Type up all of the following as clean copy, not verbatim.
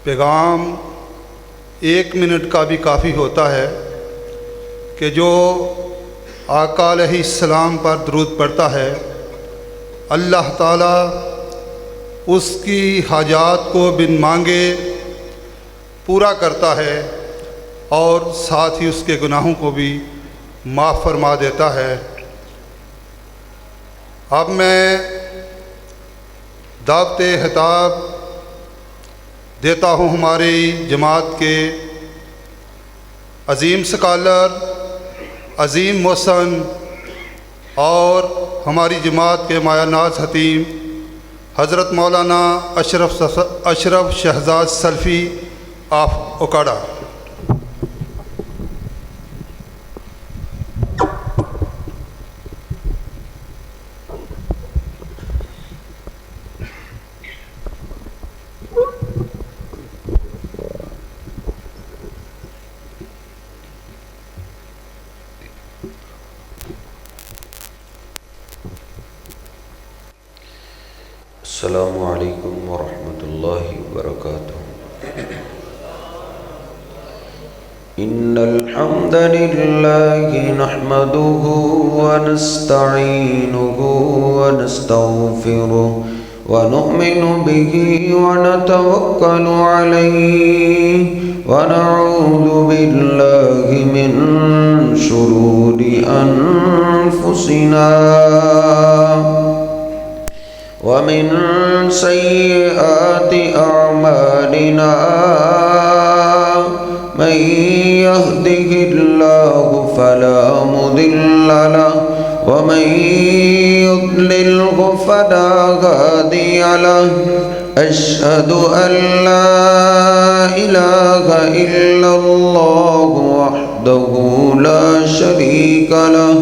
پیغام 1 منٹ کا بھی کافی ہوتا ہے کہ جو آقا علیہ السلام پر درود پڑھتا ہے اللہ تعالیٰ اس کی حاجات کو بن مانگے پورا کرتا ہے اور ساتھ ہی اس کے گناہوں کو بھی معاف فرما دیتا ہے۔ اب میں دعوت خطاب دیتا ہوں ہماری جماعت کے عظیم اسکالر، عظیم محسن اور ہماری جماعت کے مایہ ناز حتیم حضرت مولانا اشرف شہزاد سلفی آف اوکاڑا۔ السلام علیکم ورحمۃ اللہ وبرکاتہ۔ ان الحمد للہ نحمده ونستعینه ونستغفره ونؤمن به ونتوکل علیہ ونعوذ باللہ من شرور انفسنا ومن سيئات أعمالنا من يهده الله فلا مضل له ومن يضلله فلا هادي له أشهد أن لا إله إلا الله وحده لا شريك له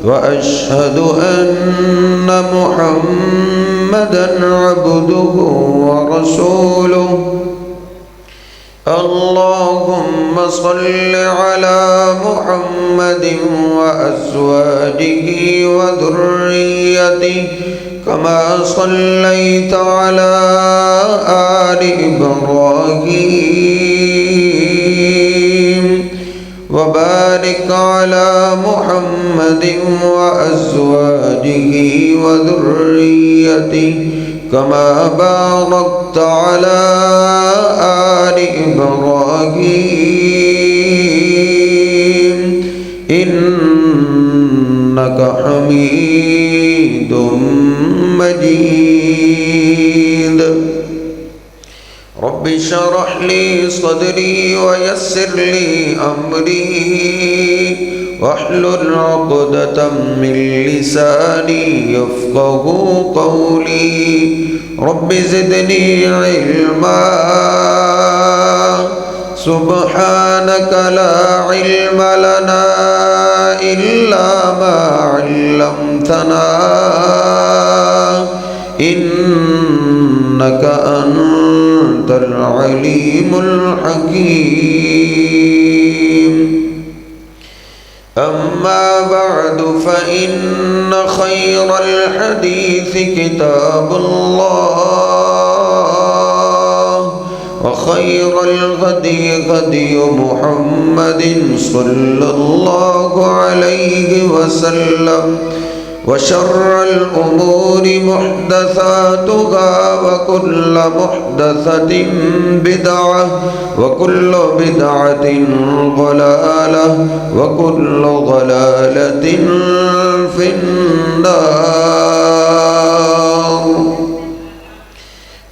وأشهد أن محمدًا عبده ورسوله اللهم صل على محمد وأزواجه وذريته كما صليت على آل إبراهيم وبارك على محمد وأزواجه وذريته كما باركت على آل إبراهيم إنك حميد مجيد۔ رب اشرح لي صدري ويسر لي أمري واحلل عقدة من لساني يفقهوا قولي رب زدني علما سبحانك لا علم لنا إلا ما علمتنا إنك أنت العليم الحكيم۔ أما بعد فإن خير الحديث كتاب الله وخير الهدي هدي محمد صلى الله عليه وسلم وشر الأمور محدثاتها وكل محدثة بدعة وكل بدعة ضلالة وكل ضلالة في النار۔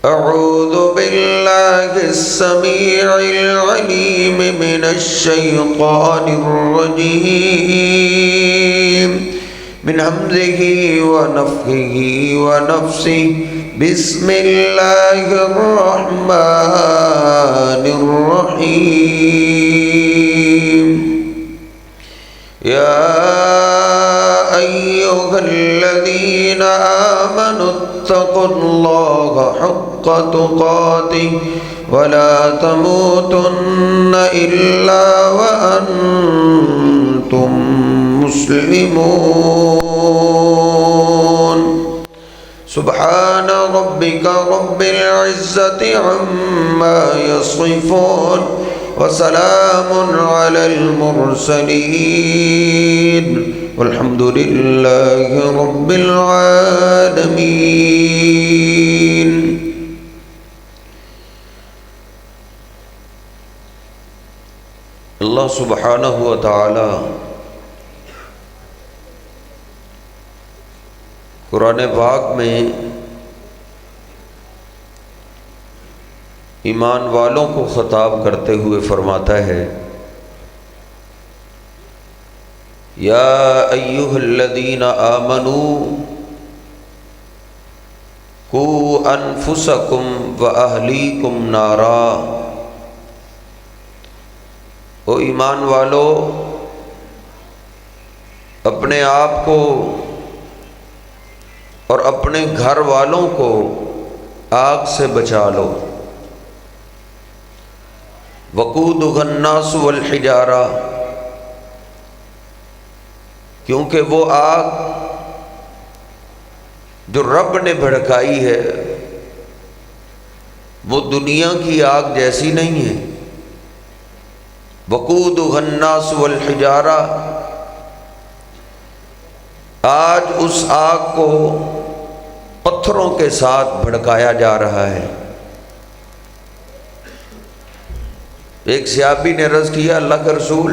أعوذ بالله السميع العليم من الشيطان الرجيم من همزه ونفخه ونفسه بسم الله الرحمن الرحيم۔ يا أيها الذين آمنوا اتقوا الله حق تقاته ولا تموتن إلا وأنتم مسلمون۔ سبحان ربك رب العزة عما يصفون وسلام على المرسلين والحمد لله رب العالمين. اللہ سبحانہ و تعالی قرآن پاک میں ایمان والوں کو خطاب کرتے ہوئے فرماتا ہے یا ایھا الذین آمنوا قوا انفسکم واہلیکم نارا. او ایمان والو، اپنے آپ کو اور اپنے گھر والوں کو آگ سے بچا لو. وقودها الناس والحجارہ، کیونکہ وہ آگ جو رب نے بھڑکائی ہے وہ دنیا کی آگ جیسی نہیں ہے. وقودها الناس والحجارہ، آج اس آگ کو پتھروں کے ساتھ بھڑکایا جا رہا ہے. ایک صحابی نے عرض کیا اللہ کے رسول،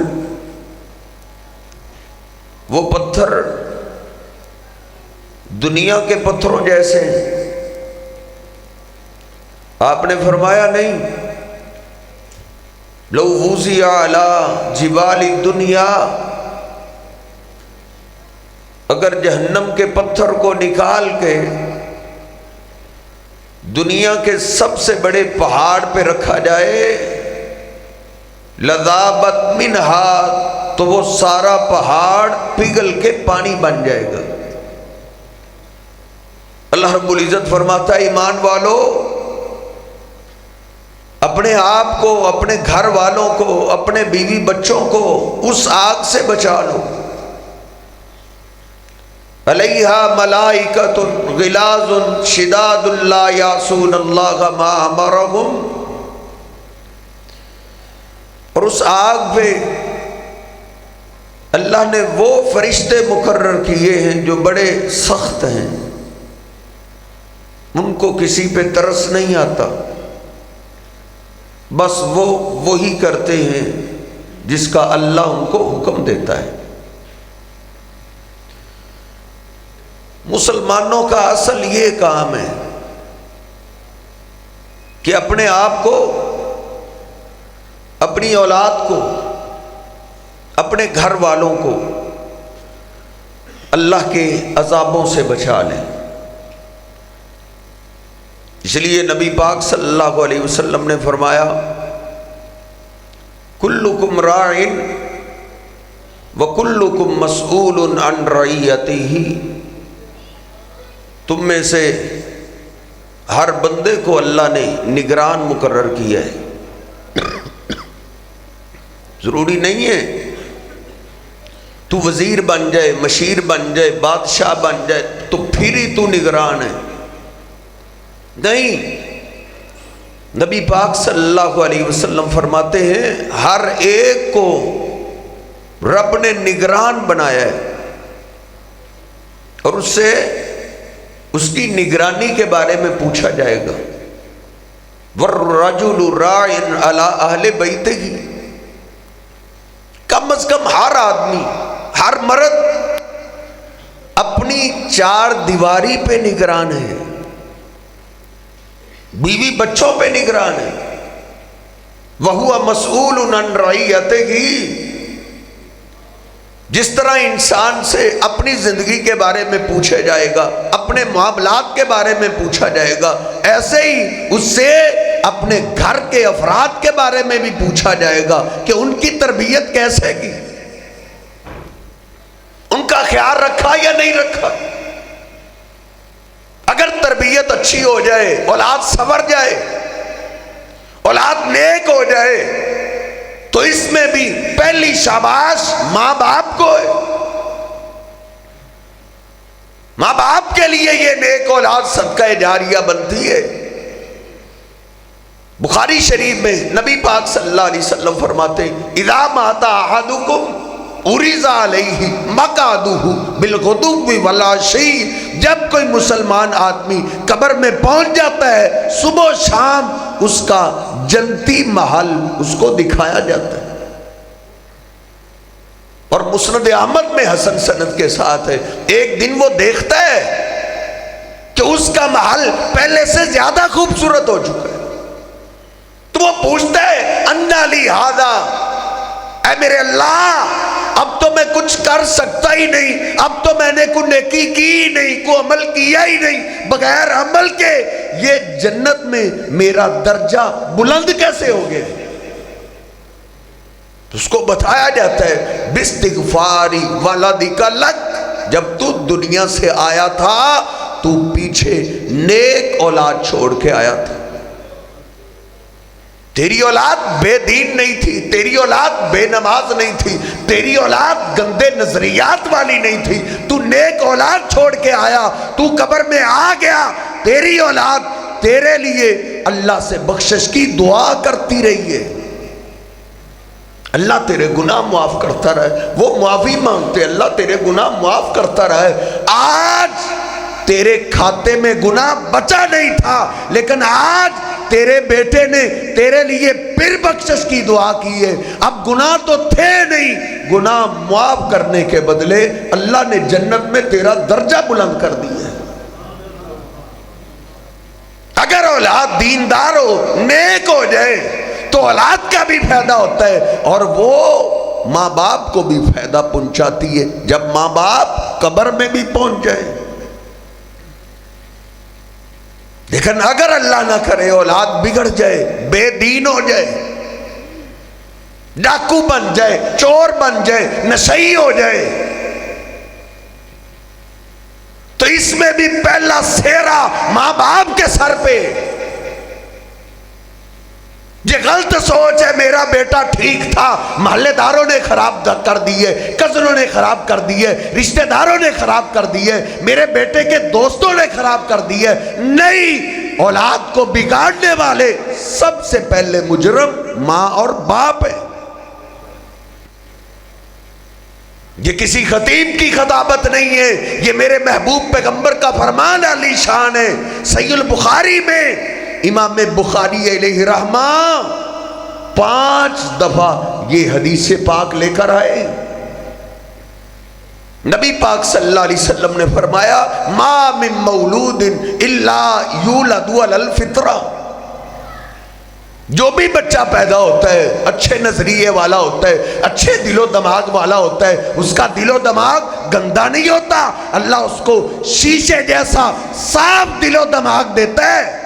وہ پتھر دنیا کے پتھروں جیسے ہیں؟ آپ نے فرمایا نہیں. لو وضع علی جبال الدنیا، اگر جہنم کے پتھر کو نکال کے دنیا کے سب سے بڑے پہاڑ پہ رکھا جائے لذابت منہا، تو وہ سارا پہاڑ پگھل کے پانی بن جائے گا. اللہ رب العزت فرماتا ہے ایمان والو، اپنے آپ کو، اپنے گھر والوں کو، اپنے بیوی بچوں کو اس آگ سے بچا لو. علیہا ملائکۃ غلاظ شداد لا یعصون اللہ ما امرہم. اور اس آگ پہ اللہ نے وہ فرشتے مقرر کیے ہیں جو بڑے سخت ہیں، ان کو کسی پہ ترس نہیں آتا، بس وہ وہی کرتے ہیں جس کا اللہ ان کو حکم دیتا ہے. مسلمانوں کا اصل یہ کام ہے کہ اپنے آپ کو، اپنی اولاد کو، اپنے گھر والوں کو اللہ کے عذابوں سے بچا لیں. اس لیے نبی پاک صلی اللہ علیہ وسلم نے فرمایا کلکم راع وکلکم مسئول عن رعیتہ. تم میں سے ہر بندے کو اللہ نے نگران مقرر کیا ہے. ضروری نہیں ہے تو وزیر بن جائے، مشیر بن جائے، بادشاہ بن جائے تو پھر ہی تو نگران ہے. نہیں، نبی پاک صلی اللہ علیہ وسلم فرماتے ہیں ہر ایک کو رب نے نگران بنایا ہے، اور اس سے اس کی نگرانی کے بارے میں پوچھا جائے گا. وَالرَّجُلُ رَاعٍ عَلَىٰ أَهْلِ بَيْتِهِ. کم از کم ہر آدمی، ہر مرد اپنی چار دیواری پہ نگران ہے، بیوی بچوں پہ نگران ہے. وَهُوَ مَسْئُولٌ عَنْ رَعِيَّتِهِ. جس طرح انسان سے اپنی زندگی کے بارے میں پوچھا جائے گا، اپنے معاملات کے بارے میں پوچھا جائے گا، ایسے ہی اس سے اپنے گھر کے افراد کے بارے میں بھی پوچھا جائے گا کہ ان کی تربیت کیسے کی، ان کا خیال رکھا یا نہیں رکھا. اگر تربیت اچھی ہو جائے، اولاد سنور جائے، اولاد نیک ہو جائے، تو اس میں بھی پہلی شاباش ماں باپ کو ہے. ماں باپ کے لیے یہ نیک اولاد صدقہ جاریہ بنتی ہے. بخاری شریف میں نبی پاک صلی اللہ علیہ وسلم فرماتے ہیں اذا مات احدکم عرض علیہ مقعدہ بالغدو والعشی، جب کوئی مسلمان آدمی قبر میں پہنچ جاتا ہے صبح و شام اس کا جنتی محل اس کو دکھایا جاتا ہے۔ اور مسند احمد میں حسن سند کے ساتھ ہے، ایک دن وہ دیکھتا ہے کہ اس کا محل پہلے سے زیادہ خوبصورت ہو چکا ہے، تو وہ پوچھتا ہے انا لی ھذا، اے میرے اللہ اب تو میں کچھ کر سکتا ہی نہیں، اب تو میں نے کوئی نیکی کی ہی نہیں، کوئی عمل کیا ہی نہیں، بغیر عمل کے یہ جنت میں میرا درجہ بلند کیسے ہو گیا؟ اس کو بتایا جاتا ہے باستغفاری ولدک لک، جب تو دنیا سے آیا تھا تو پیچھے نیک اولاد چھوڑ کے آیا تھا، تیری اولاد بے دین نہیں تھی، تیری اولاد بے نماز نہیں تھی، تیری اولاد گندے نظریات والی نہیں تھی، تو نیک اولاد چھوڑ کے آیا، تو قبر میں آ گیا، تیری اولاد تیرے لیے اللہ سے بخشش کی دعا کرتی رہی ہے، اللہ تیرے گناہ معاف کرتا رہے، وہ معافی مانگتے اللہ تیرے گناہ معاف کرتا رہے۔ آج تیرے کھاتے میں گناہ بچا نہیں تھا، لیکن آج تیرے بیٹے نے تیرے لیے پھر بخشش کی دعا کی ہے، اب گناہ تو تھے نہیں، گناہ معاف کرنے کے بدلے اللہ نے جنت میں تیرا درجہ بلند کر دیا ہے۔ اگر اولاد دیندار ہو، نیک ہو جائے تو اولاد کا بھی فائدہ ہوتا ہے، اور وہ ماں باپ کو بھی فائدہ پہنچاتی ہے جب ماں باپ قبر میں بھی پہنچ جائے۔ لیکن اگر اللہ نہ کرے اولاد بگڑ جائے، بے دین ہو جائے، ڈاکو بن جائے، چور بن جائے، نشئی ہو جائے، تو اس میں بھی پہلا سہرا ماں باپ کے سر پہ۔ یہ غلط سوچ ہے میرا بیٹا ٹھیک تھا، محلے داروں نے خراب کر دیے، کزنوں نے خراب کر دیے، رشتہ داروں نے خراب کر دیے، میرے بیٹے کے دوستوں نے خراب کر دیے۔ نہیں، اولاد کو بگاڑنے والے سب سے پہلے مجرم ماں اور باپ ہے۔ یہ کسی خطیب کی خطابت نہیں ہے، یہ میرے محبوب پیغمبر کا فرمان علی شان ہے۔ صحیح البخاری میں امام بخاری علیہ رحمہ 5 دفعہ یہ حدیث پاک لے کر آئے۔ نبی پاک صلی اللہ علیہ وسلم نے فرمایا ما من مولود الا یولد علی الفطرہ، جو بھی بچہ پیدا ہوتا ہے اچھے نظریے والا ہوتا ہے، اچھے دل و دماغ والا ہوتا ہے، اس کا دل و دماغ گندا نہیں ہوتا، اللہ اس کو شیشے جیسا صاف دل و دماغ دیتا ہے۔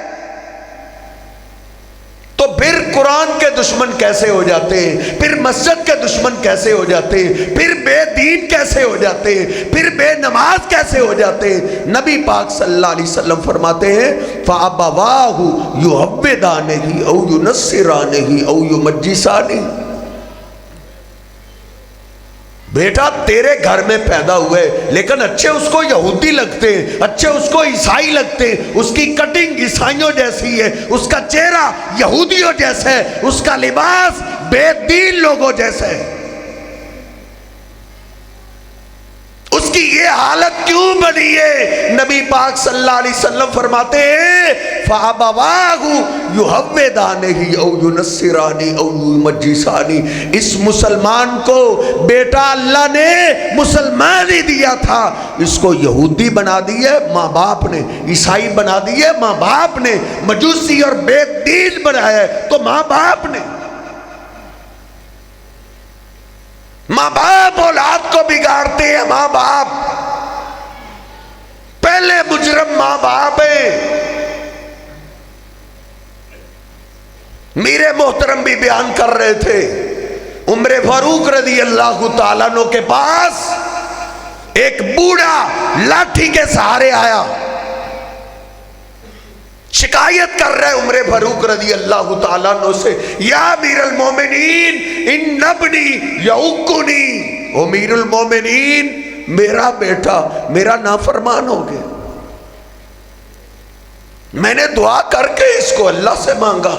تو پھر قرآن کے دشمن کیسے ہو جاتے ہیں، پھر مسجد کے دشمن کیسے ہو جاتے ہیں، پھر بے دین کیسے ہو جاتے ہیں، پھر بے نماز کیسے ہو جاتے ہیں؟ نبی پاک صلی اللہ علیہ وسلم فرماتے ہیں فَأَبَوَاهُ يُهَوِّدَانِهِ أَوْ يُنَصِّرَانِهِ أَوْ يُمَجِّسَانِهِ، بیٹا تیرے گھر میں پیدا ہوئے لیکن اچھے اس کو یہودی لگتے ہیں، اچھے اس کو عیسائی لگتے ہیں، اس کی کٹنگ عیسائیوں جیسی ہے، اس کا چہرہ یہودیوں جیسا ہے، اس کا لباس بے دین لوگوں جیسا ہے، اس کی یہ حالت کیوں بنی ہے؟ نبی پاک صلی اللہ علیہ وسلم فرماتے ہیں فَأَبَوَاهُ يُهَوِّدَانِهِ أَوْ يُنَصِّرَانِهِ أَوْ يُمَجِّسَانِهِ، اس مسلمان کو بیٹا اللہ نے مسلمان ہی دیا تھا، اس کو یہودی بنا دیے ماں باپ نے، عیسائی بنا دیے ماں باپ نے، مجوسی اور بے دین بنایا تو ماں باپ نے۔ ماں باپ اولاد کو بگاڑتے ہیں، ماں باپ پہلے مجرم ماں باپ ہیں۔ میرے محترم بھی بیان کر رہے تھے، عمر فاروق رضی اللہ تعالیٰ عنہ کے پاس ایک بوڑھا لاٹھی کے سہارے آیا، شکایت کر رہے عمر فاروق رضی اللہ تعالیٰ عنہ سے، یا امیر المومنین ان ابنی یعقنی، امیر المومنین میرا بیٹا میرا نافرمان ہو گیا، میں نے دعا کر کے اس کو اللہ سے مانگا،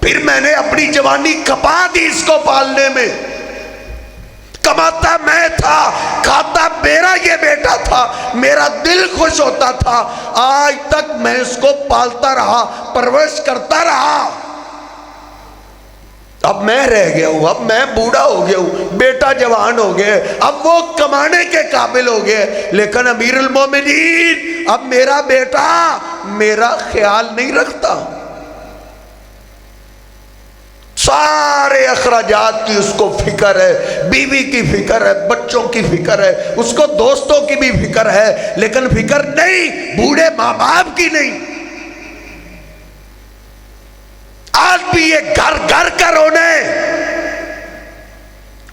پھر میں نے اپنی جوانی کھپا دی اس کو پالنے میں. کماتا میں تھا, کھاتا میرا یہ بیٹا تھا, میرا دل خوش ہوتا تھا. آج تک میں اس کو پالتا رہا, پرورش کرتا رہا. اب میں رہ گیا ہوں, اب میں بوڑھا ہو گیا ہوں, بیٹا جوان ہو گیا, اب وہ کمانے کے قابل ہو گیا. لیکن امیر المومنین اب میرا بیٹا میرا خیال نہیں رکھتا. سارے اخراجات کی اس کو فکر ہے, بیوی کی فکر ہے, بچوں کی فکر ہے, اس کو دوستوں کی بھی فکر ہے, لیکن فکر نہیں بوڑھے ماں باپ کی نہیں. آج بھی یہ گھر گھر کا رونا ہے.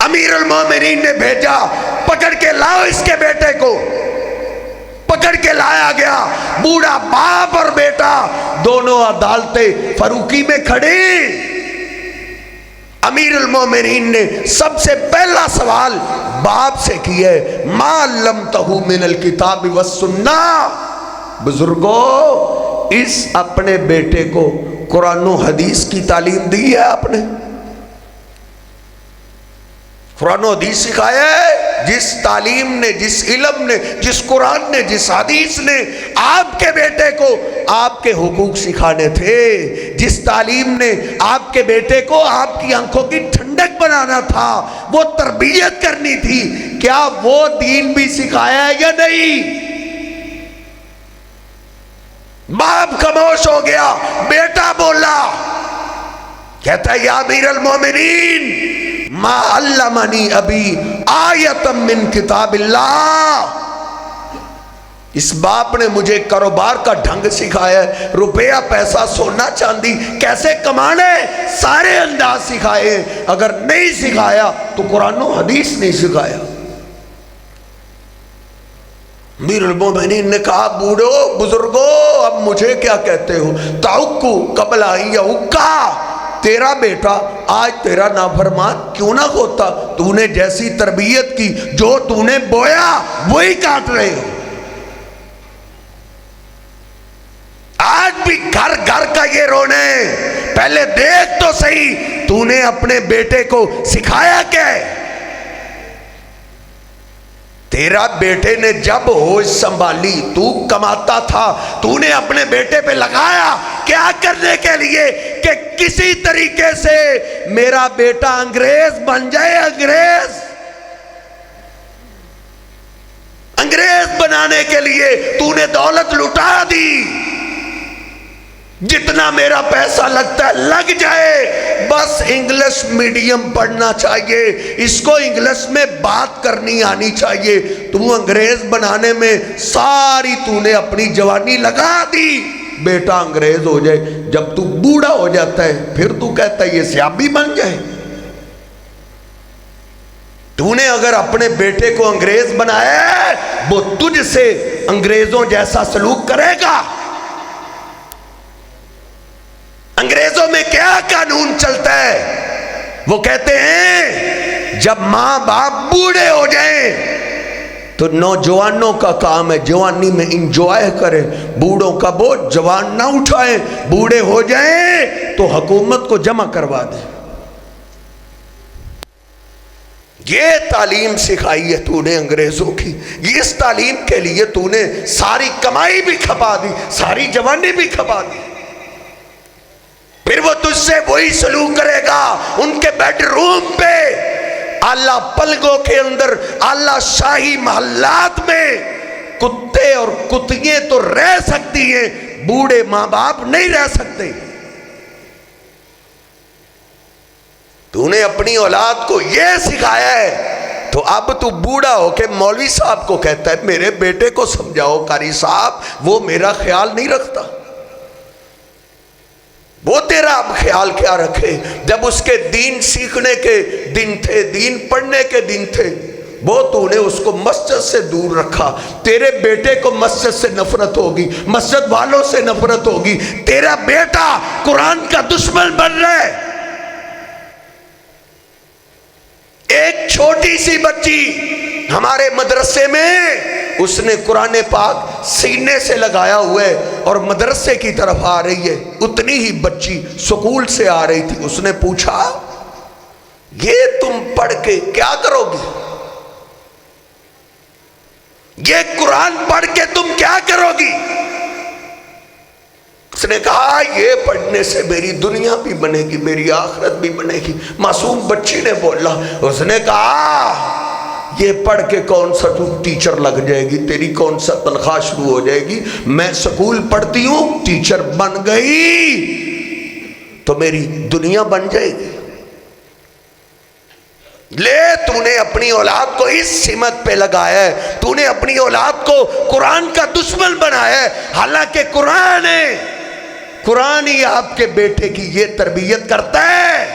امیر المومنین نے بھیجا, پکڑ کے لاؤ اس کے بیٹے کو. پکڑ کے لایا گیا. بوڑھا باپ اور بیٹا دونوں عدالتیں فاروقی میں کھڑی. امیر المومنین نے سب سے پہلا سوال باپ سے کیا ہے, ما علمتہ من الکتاب والسنہ. بزرگوں, اس اپنے بیٹے کو قرآن و حدیث کی تعلیم دی ہے آپ نے؟ قرآن و حدیث سکھایا ہے؟ جس تعلیم نے, جس علم نے, جس قرآن نے, جس حدیث نے آپ کے بیٹے کو آپ کے حقوق سکھانے تھے, جس تعلیم نے آپ کے بیٹے کو آپ کی آنکھوں کی ٹھنڈک بنانا تھا, وہ تربیت کرنی تھی, کیا وہ دین بھی سکھایا ہے یا نہیں؟ باپ خاموش ہو گیا, بیٹا بولا, کہتا ہے یا امیر المومنین ما علمنی ابی آیۃ من کتاب اللہ. اس باپ نے مجھے کاروبار کا ڈھنگ سکھایا ہے, روپیہ پیسہ سونا چاندی کیسے کمانے سارے انداز سکھائے. اگر نہیں سکھایا تو قرآن و حدیث نہیں سکھایا. امیر المومنین نے کہا بوڑھو بزرگو اب مجھے کیا کہتے ہو, تعقو قبل ان یعقا. تیرا بیٹا آج تیرا نافرمان کیوں نہ ہوتا, تو نے جیسی تربیت کی, جو تو نے بویا وہی کاٹ رہے ہو. آج بھی گھر گھر کا یہ رونے. پہلے دیکھ تو صحیح تو نے اپنے بیٹے کو سکھایا کیا ہے. تیرا بیٹے نے جب ہوش سنبھالی, تو کماتا تھا, تو نے اپنے بیٹے پہ لگایا کیا کرنے کے لیے کہ کسی طریقے سے میرا بیٹا انگریز بن جائے. انگریز بنانے کے لیے تو نے دولت لٹا دی. جتنا میرا پیسہ لگتا ہے لگ جائے, بس انگلش میڈیم پڑھنا چاہیے, اس کو انگلش میں بات کرنی آنی چاہیے. تو انگریز بنانے میں ساری تو نے اپنی جوانی لگا دی. بیٹا انگریز ہو جائے, جب تو بوڑھا ہو جاتا ہے پھر تو کہتا ہے یہ سیابی بن جائے. تو نے اگر اپنے بیٹے کو انگریز بنایا ہے, وہ تجھ سے انگریزوں جیسا سلوک کرے گا. انگریزوں میں کیا قانون چلتا ہے, وہ کہتے ہیں جب ماں باپ بوڑھے ہو جائیں تو نوجوانوں کا کام ہے جوانی میں انجوائے کریں, بوڑھوں کا بوجھ جوان نہ اٹھائیں. بوڑھے ہو جائیں تو حکومت کو جمع کروا دیں. یہ تعلیم سکھائی ہے تو نے انگریزوں کی. اس تعلیم کے لیے تو نے ساری کمائی بھی کھپا دی, ساری جوانی بھی کھپا دی. پھر وہ تجھ سے وہی سلوک کرے گا. ان کے بیڈ روم پہ, اعلیٰ پلگوں کے اندر, اعلیٰ شاہی محلات میں کتے اور کتیاں تو رہ سکتی ہیں, بوڑھے ماں باپ نہیں رہ سکتے. تو نے اپنی اولاد کو یہ سکھایا ہے, تو اب تو بوڑھا ہو کے مولوی صاحب کو کہتا ہے میرے بیٹے کو سمجھاؤ قاری صاحب وہ میرا خیال نہیں رکھتا. وہ تیرا اب خیال کیا رکھے, جب اس کے دین سیکھنے کے دن تھے, دین پڑھنے کے دن تھے, وہ تو نے اس کو مسجد سے دور رکھا. تیرے بیٹے کو مسجد سے نفرت ہوگی, مسجد والوں سے نفرت ہوگی. تیرا بیٹا قرآن کا دشمن بن رہا ہے. ایک چھوٹی سی بچی ہمارے مدرسے میں اس نے قرآن پاک سینے سے لگایا ہوا ہے اور مدرسے کی طرف آ رہی ہے. اتنی ہی بچی سکول سے آ رہی تھی. اس نے پوچھا یہ تم پڑھ کے کیا کرو گی؟ یہ قرآن پڑھ کے تم کیا کرو گی؟ اس نے کہا یہ پڑھنے سے میری دنیا بھی بنے گی، میری آخرت بھی بنے گی. معصوم بچی نے بولا. اس نے کہا یہ پڑھ کے کون سا تو ٹیچر لگ جائے گی، تیری کون سا تنخواہ شروع ہو جائے گی؟ میں سکول پڑھتی ہوں، ٹیچر بن گئی تو میری دنیا بن جائے گی. لے تو نے اپنی اولاد کو اس سمت پہ لگایا ہے، تو نے اپنی اولاد کو قرآن کا دشمن بنایا ہے. حالانکہ قرآن ہی آپ کے بیٹے کی یہ تربیت کرتا ہے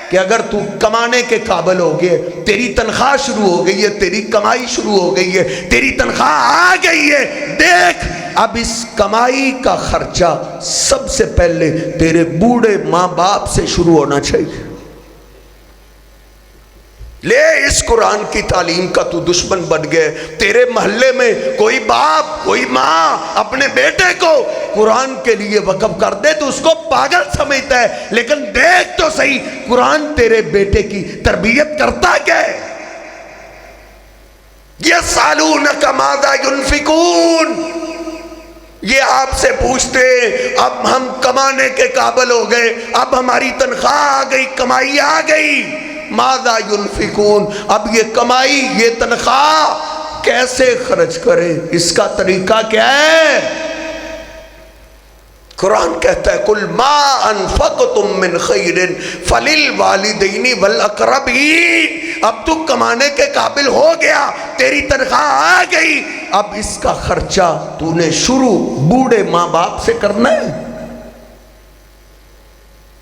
کہ اگر تو کمانے کے قابل ہو گئے، تیری تنخواہ شروع ہو گئی ہے، تیری کمائی شروع ہو گئی ہے، تیری تنخواہ آ گئی ہے، دیکھ اب اس کمائی کا خرچہ سب سے پہلے تیرے بوڑھے ماں باپ سے شروع ہونا چاہیے. لے اس قرآن کی تعلیم کا تو دشمن بن گئے. تیرے محلے میں کوئی باپ کوئی ماں اپنے بیٹے کو قرآن کے لیے وقف کر دے تو اس کو پاگل سمجھتا ہے، لیکن دیکھ تو صحیح قرآن تیرے بیٹے کی تربیت کرتا کیا ہے. یسألونک ماذا ينفقون، یہ آپ سے پوچھتے اب ہم کمانے کے قابل ہو گئے، اب ہماری تنخواہ آ گئی، کمائی آ گئی. ماذا ينفقون، اب یہ کمائی یہ تنخواہ کیسے خرچ کرے، اس کا طریقہ کیا ہے؟ قرآن کہتا ہے کل ما انفقتم من خیر فللوالدین والاقربین. اب تو کمانے کے قابل ہو گیا، تیری تنخواہ آ گئی، اب اس کا خرچہ تو نے شروع بوڑھے ماں باپ سے کرنا ہے.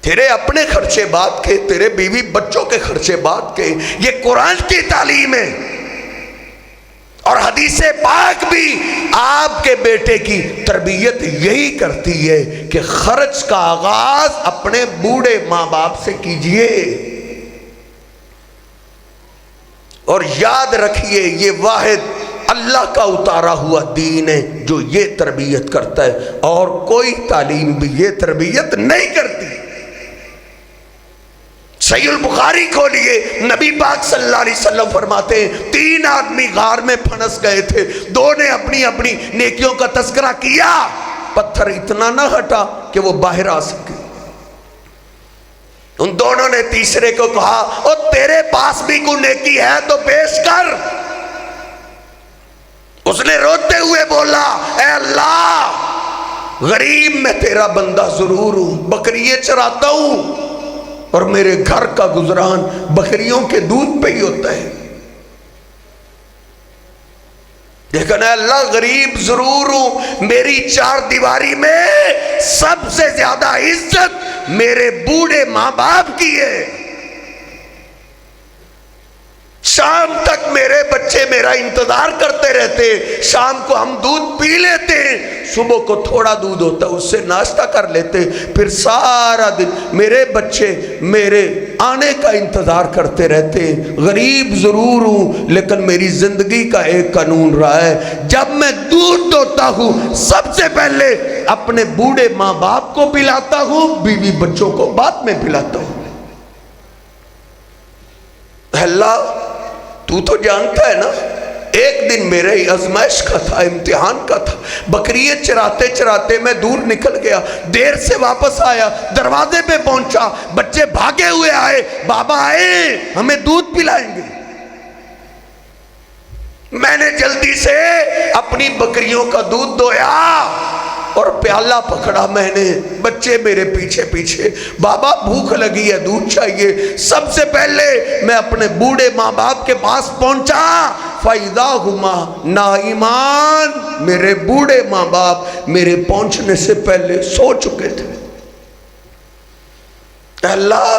تیرے اپنے خرچے بات کے، تیرے بیوی بچوں کے خرچے بات کے. یہ قرآن کی تعلیم ہے اور حدیث پاک بھی آپ کے بیٹے کی تربیت یہی کرتی ہے کہ خرچ کا آغاز اپنے بوڑھے ماں باپ سے کیجئے. اور یاد رکھیے یہ واحد اللہ کا اتارا ہوا دین ہے جو یہ تربیت کرتا ہے، اور کوئی تعلیم بھی یہ تربیت نہیں کرتی. صحیح البخاری کھولیے، نبی پاک صلی اللہ علیہ وسلم فرماتے ہیں 3 آدمی غار میں پھنس گئے تھے، 2 نے اپنی اپنی نیکیوں کا تذکرہ کیا، پتھر اتنا نہ ہٹا کہ وہ باہر آ سکے. ان دونوں نے تیسرے کو کہا او تیرے پاس بھی کوئی نیکی ہے تو پیش کر. اس نے روتے ہوئے بولا اے اللہ، غریب میں تیرا بندہ ضرور ہوں، بکریے چراتا ہوں اور میرے گھر کا گزران بکریوں کے دودھ پہ ہی ہوتا ہے، لیکن اے اللہ غریب ضرور ہوں، میری 4 دیواری میں سب سے زیادہ عزت میرے بوڑھے ماں باپ کی ہے. شام تک میرے بچے میرا انتظار کرتے رہتے، شام کو ہم دودھ پی لیتے ہیں، صبح کو تھوڑا دودھ ہوتا ہے اس سے ناشتہ کر لیتے، پھر سارا دن میرے بچے میرے آنے کا انتظار کرتے رہتے ہیں. غریب ضرور ہوں لیکن میری زندگی کا ایک قانون رہا ہے، جب میں دودھ دوتا ہوں سب سے پہلے اپنے بوڑھے ماں باپ کو پلاتا ہوں، بیوی بچوں کو بعد میں پلاتا ہوں. اللہ تو جانتا ہے نا، ایک دن میرے آزمائش کا تھا، امتحان کا تھا، بکریے چراتے چراتے میں دور نکل گیا، دیر سے واپس آیا، دروازے پہ پہنچا، بچے بھاگے ہوئے آئے، بابا آئے ہمیں دودھ پلائیں گے. میں نے جلدی سے اپنی بکریوں کا دودھ دویا اور پیالہ پکڑا میں نے، بچے میرے پیچھے پیچھے، بابا بھوک لگی ہے دودھ چاہیے. سب سے پہلے میں اپنے بوڑھے ماں باپ کے پاس پہنچا، فَإِذَا هُمَا نَائِمَانِ، میرے بوڑھے ماں باپ میرے پہنچنے سے پہلے سو چکے تھے. اللہ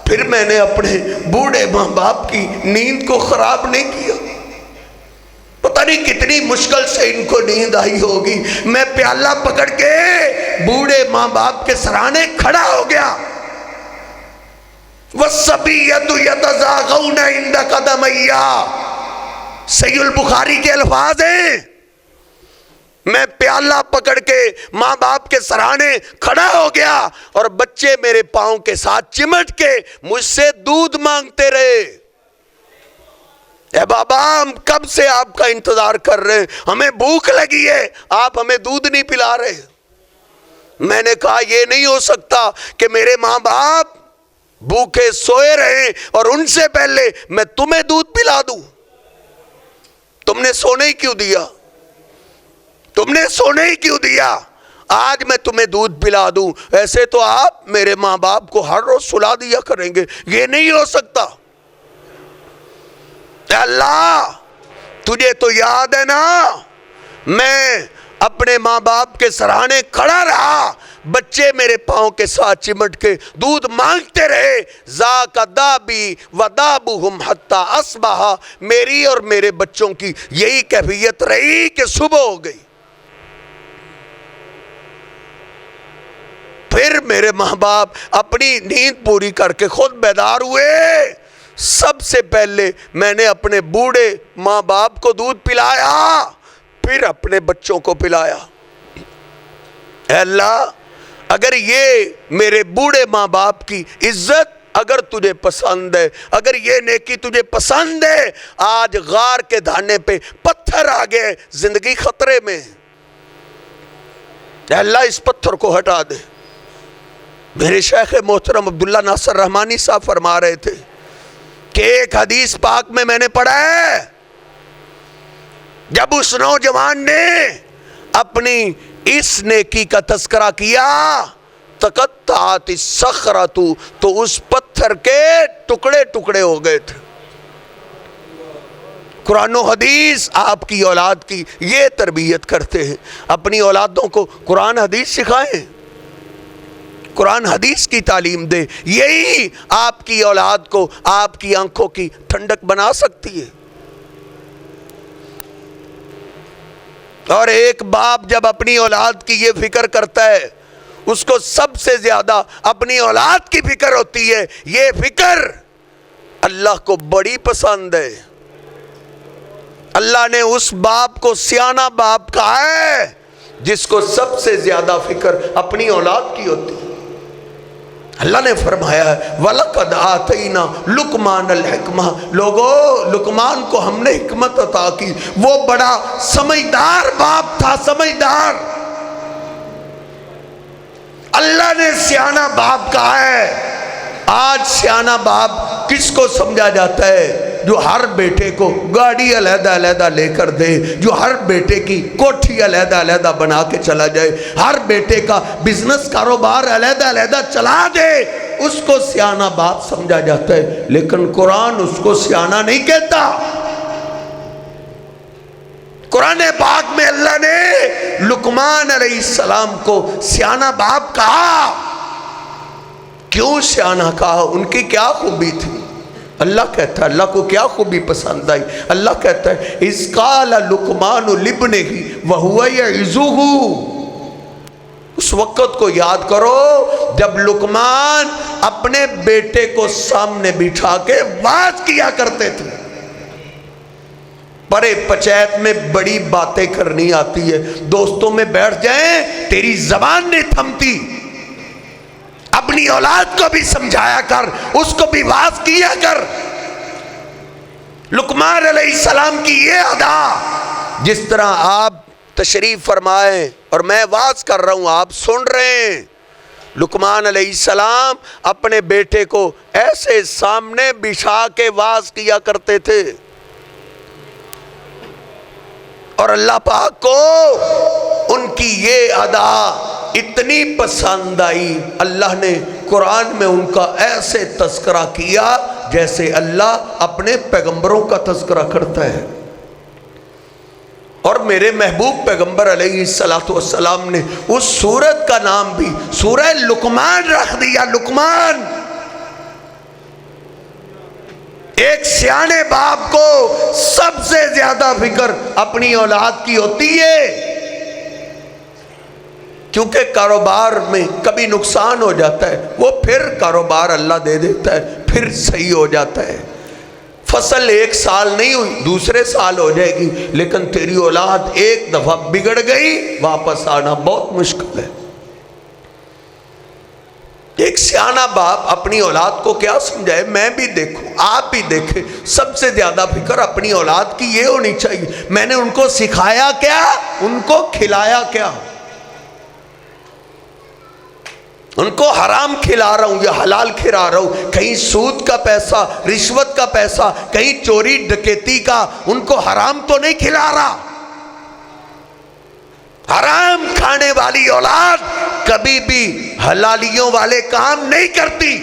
پھر میں نے اپنے بوڑھے ماں باپ کی نیند کو خراب نہیں کیا، پتہ نہیں کتنی مشکل سے ان کو نیند آئی ہوگی. میں پیالہ پکڑ کے بوڑھے ماں باپ کے سرانے کھڑا ہو گیا. وَالصَّبِيَّةُ يَتَزَاغَوْنَ عِنْدَ قَدَمَيَّ، صحیح البخاری کے الفاظ ہیں میں پیالہ پکڑ کے ماں باپ کے سرانے کھڑا ہو گیا اور بچے میرے پاؤں کے ساتھ چمٹ کے مجھ سے دودھ مانگتے رہے. اے بابا ہم کب سے آپ کا انتظار کر رہے ہیں, ہمیں بھوک لگی ہے, آپ ہمیں دودھ نہیں پلا رہے. میں نے کہا یہ نہیں ہو سکتا کہ میرے ماں باپ بھوکے سوئے رہیں اور ان سے پہلے میں تمہیں دودھ پلا دوں. تم نے سونے ہی کیوں دیا, تم نے سونے ہی کیوں دیا؟ آج میں تمہیں دودھ پلا دوں. ایسے تو آپ میرے ماں باپ کو ہر روز سلا دیا کریں گے, یہ نہیں ہو سکتا. اے اللہ تجھے تو یاد ہے نا, میں اپنے ماں باپ کے سرانے کھڑا رہا, بچے میرے پاؤں کے ساتھ چمٹ کے دودھ مانگتے رہے. ذاک دابی ودابہم حتی اصبح, میری اور میرے بچوں کی یہی کیفیت رہی کہ صبح ہو گئی. پھر میرے ماں باپ اپنی نیند پوری کر کے خود بیدار ہوئے. سب سے پہلے میں نے اپنے بوڑھے ماں باپ کو دودھ پلایا, پھر اپنے بچوں کو پلایا. اے اللہ اگر یہ میرے بوڑھے ماں باپ کی عزت اگر تجھے پسند ہے, اگر یہ نیکی تجھے پسند ہے, آج غار کے دھانے پہ پتھر آ گئے, زندگی خطرے میں. اے اللہ اس پتھر کو ہٹا دے. میرے شیخ محترم عبداللہ ناصر رحمانی صاحب فرما رہے تھے کہ ایک حدیث پاک میں نے پڑھا ہے, جب اس نوجوان نے اپنی اس نیکی کا تذکرہ کیا تقطعت الصخرۃ, تو اس پتھر کے ٹکڑے ٹکڑے ہو گئے تھے. قرآن و حدیث آپ کی اولاد کی یہ تربیت کرتے ہیں. اپنی اولادوں کو قرآن حدیث سکھائیں, قرآن حدیث کی تعلیم دے. یہی آپ کی اولاد کو آپ کی آنکھوں کی ٹھنڈک بنا سکتی ہے. اور ایک باپ جب اپنی اولاد کی یہ فکر کرتا ہے, اس کو سب سے زیادہ اپنی اولاد کی فکر ہوتی ہے. یہ فکر اللہ کو بڑی پسند ہے. اللہ نے اس باپ کو سیانہ باپ کہا ہے جس کو سب سے زیادہ فکر اپنی اولاد کی ہوتی ہے. اللہ نے فرمایا ہے وَلَقَدْ آتَيْنَا لُقْمَانَ الْحِكْمَةَ, لوگو لقمان کو ہم نے حکمت عطا کی. وہ بڑا سمجھدار باپ تھا, سمجھدار. اللہ نے سیانہ باپ کہا ہے. آج سیانہ باپ کس کو سمجھا جاتا ہے؟ جو ہر بیٹے کو گاڑی علیحدہ علیحدہ لے کر دے, جو ہر بیٹے کی کوٹھی علیحدہ علیحدہ بنا کے چلا جائے, ہر بیٹے کا بزنس کاروبار علیحدہ علیحدہ چلا دے, اس کو سیانہ باپ سمجھا جاتا ہے. لیکن قرآن اس کو سیانہ نہیں کہتا. قرآن پاک میں اللہ نے لقمان علیہ السلام کو سیانہ باپ کہا. کیوں سیانہ کہا؟ ان کی کیا خوبی تھی؟ اللہ کہتا ہے, اللہ کو کیا خوبی پسند آئی؟ اللہ کہتا ہے اِذْ قَالَ لُقْمَانُ لِابْنِهِ وَهُوَ يَعِظُهُ, اس وقت کو یاد کرو جب لقمان اپنے بیٹے کو سامنے بٹھا کے واعظ کیا کرتے تھے. پرے پچیت میں بڑی باتیں کرنی آتی ہے, دوستوں میں بیٹھ جائیں تیری زبان نہیں تھمتی. اپنی اولاد کو بھی سمجھایا کر, اس کو بھی واعظ کیا کر. لقمان علیہ السلام کی یہ ادا, جس طرح آپ تشریف فرمائیں اور میں واعظ کر رہا ہوں آپ سن رہے ہیں, لقمان علیہ السلام اپنے بیٹے کو ایسے سامنے بچھا کے واعظ کیا کرتے تھے. اور اللہ پاک کو ان کی یہ ادا اتنی پسند آئی, اللہ نے قرآن میں ان کا ایسے تذکرہ کیا جیسے اللہ اپنے پیغمبروں کا تذکرہ کرتا ہے. اور میرے محبوب پیغمبر علیہ السلام نے اس سورت کا نام بھی سورہ لقمان رکھ دیا. لقمان. ایک سیانے باپ کو سب سے زیادہ فکر اپنی اولاد کی ہوتی ہے, کیونکہ کاروبار میں کبھی نقصان ہو جاتا ہے, وہ پھر کاروبار اللہ دے دیتا ہے, پھر صحیح ہو جاتا ہے. فصل 1 سال نہیں ہوئی، دوسرے سال ہو جائے گی، لیکن تیری اولاد ایک دفعہ بگڑ گئی، واپس آنا بہت مشکل ہے۔ ایک سیانہ باپ اپنی اولاد کو کیا سمجھائے؟ میں بھی دیکھوں، آپ بھی دیکھیں، سب سے زیادہ فکر اپنی اولاد کی یہ ہونی چاہیے، میں نے ان کو سکھایا کیا، ان کو کھلایا کیا، ان کو حرام کھلا رہا ہوں یا حلال کھلا رہا ہوں، کہیں سود کا پیسہ، رشوت کا پیسہ، کہیں چوری ڈکیتی کا، ان کو حرام تو نہیں کھلا رہا۔ حرام کھانے والی اولاد کبھی بھی حلالیوں والے کام نہیں کرتی۔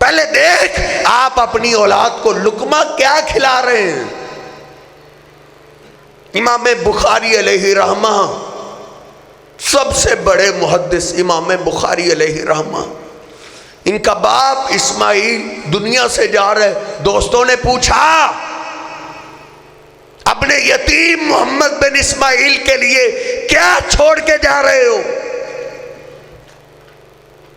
پہلے دیکھ آپ اپنی اولاد کو لقمہ کیا کھلا رہے ہیں۔ امام بخاری علیہ رحمہ، سب سے بڑے محدث امام بخاری علیہ رحمہ، ان کا باپ اسماعیل دنیا سے جا رہے، دوستوں نے پوچھا اپنے یتیم محمد بن اسماعیل کے لیے کیا چھوڑ کے جا رہے ہو؟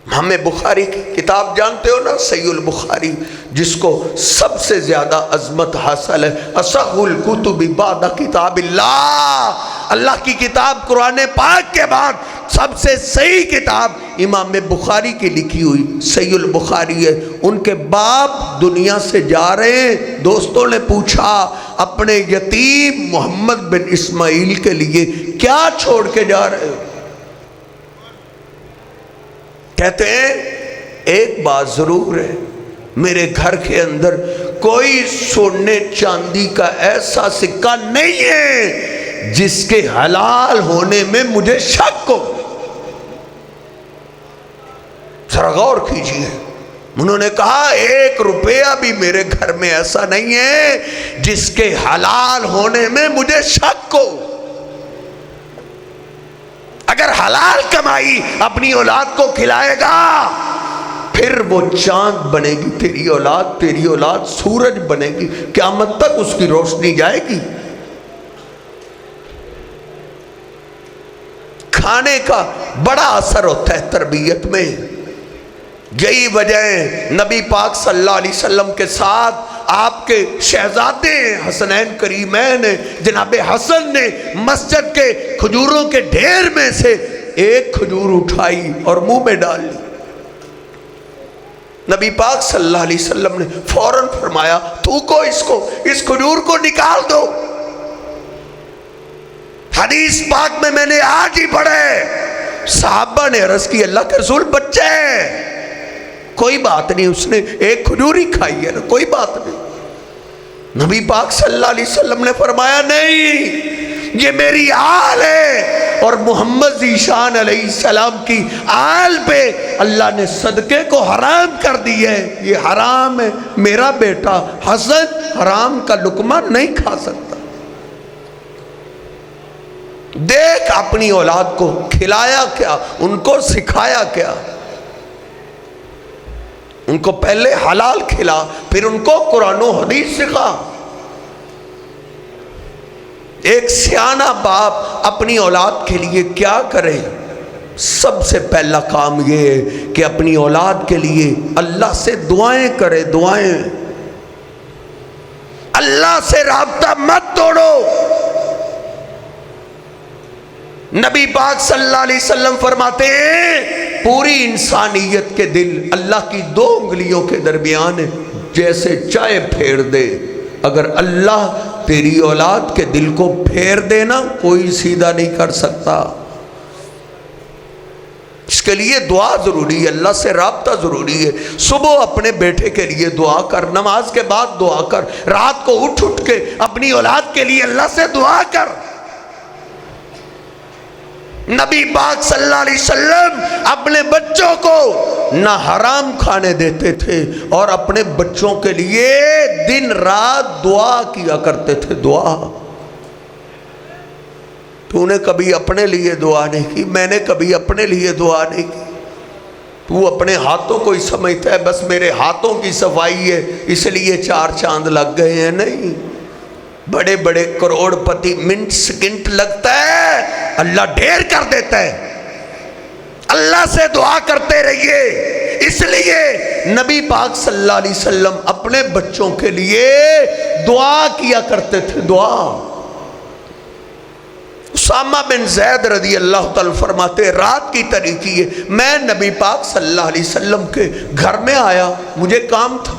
ہمیں بخاری کی کتاب جانتے ہو نا، صحیح البخاری، جس کو سب سے زیادہ عظمت حاصل ہے، اصح الکتب بعد کتاب اللہ، اللہ کی کتاب قرآن پاک کے بعد سب سے صحیح کتاب امام بخاری کی لکھی ہوئی صحیح البخاری ہے۔ ان کے باپ دنیا سے جا رہے ہیں، دوستوں نے پوچھا اپنے یتیم محمد بن اسماعیل کے لیے کیا چھوڑ کے جا رہے ہو؟ کہتے ہیں ایک بات ضرور ہے، میرے گھر کے اندر کوئی سونے چاندی کا ایسا سکہ نہیں ہے جس کے حلال ہونے میں مجھے شک ہو۔ ذرا غور کیجئے، انہوں نے کہا 1 روپیہ بھی میرے گھر میں ایسا نہیں ہے جس کے حلال ہونے میں مجھے شک ہو۔ اگر حلال کمائی اپنی اولاد کو کھلائے گا، پھر وہ چاند بنے گی تیری اولاد سورج بنے گی، قیامت تک اس کی روشنی جائے گی۔ کھانے کا بڑا اثر ہوتا ہے تربیت میں، یہی وجہ ہے نبی پاک صلی اللہ علیہ وسلم کے ساتھ آپ کے شہزادے حسنین کریمین جناب حسن نے مسجد کے کھجوروں کے ڈھیر میں سے ایک کھجور اٹھائی اور منہ میں ڈال لی۔ نبی پاک صلی اللہ علیہ وسلم نے فوراً فرمایا تھوکو اس کھجور کو نکال دو۔ حدیث پاک میں نے آج ہی پڑھے، صحابہ نے عرض کی اللہ کے رسول بچے ہیں، کوئی بات نہیں، اس نے ایک کھجور ہی کھائی ہے نا، کوئی بات نہیں۔ نبی پاک صلی اللہ علیہ وسلم نے فرمایا نہیں، یہ میری آل ہے، اور محمد ذیشان علیہ السلام کی آل پہ اللہ نے صدقے کو حرام کر دی ہے، یہ حرام ہے، میرا بیٹا حسن حرام کا لقمہ نہیں کھا سکتا۔ دیکھ اپنی اولاد کو کھلایا کیا، ان کو سکھایا کیا، ان کو پہلے حلال کھلا، پھر ان کو قرآن و حدیث سکھا۔ ایک سیانہ باپ اپنی اولاد کے لیے کیا کرے؟ سب سے پہلا کام یہ ہے کہ اپنی اولاد کے لیے اللہ سے دعائیں کرے، دعائیں، اللہ سے رابطہ مت توڑو۔ نبی پاک صلی اللہ علیہ وسلم فرماتے ہیں پوری انسانیت کے دل اللہ کی 2 انگلیوں کے درمیان ہے، جیسے چائے پھیر دے، اگر اللہ تیری اولاد کے دل کو پھیر دے نا، کوئی سیدھا نہیں کر سکتا۔ اس کے لیے دعا ضروری ہے، اللہ سے رابطہ ضروری ہے۔ صبح اپنے بیٹے کے لیے دعا کر، نماز کے بعد دعا کر، رات کو اٹھ کے اپنی اولاد کے لیے اللہ سے دعا کر۔ نبی پاک صلی اللہ علیہ وسلم اپنے بچوں کو نہ حرام کھانے دیتے تھے، اور اپنے بچوں کے لیے دن رات دعا کیا کرتے تھے۔ دعا، تو نے کبھی اپنے لیے دعا نہیں کی، میں نے کبھی اپنے لیے دعا نہیں کی۔ تو اپنے ہاتھوں کو ہی سمجھتا ہے بس میرے ہاتھوں کی صفائی ہے اس لیے 4 چاند لگ گئے ہیں، نہیں، بڑے بڑے کروڑ پتی منٹ سیکنڈ لگتا ہے، اللہ ڈھیر کر دیتا ہے۔ اللہ سے دعا کرتے رہیے، اس لیے نبی پاک صلی اللہ علیہ وسلم اپنے بچوں کے لیے دعا کیا کرتے تھے. دعا. اسامہ بن زید رضی اللہ تعالی فرماتے رات کی طریقی ہے میں نبی پاک صلی اللہ علیہ وسلم کے گھر میں آیا, مجھے کام تھا.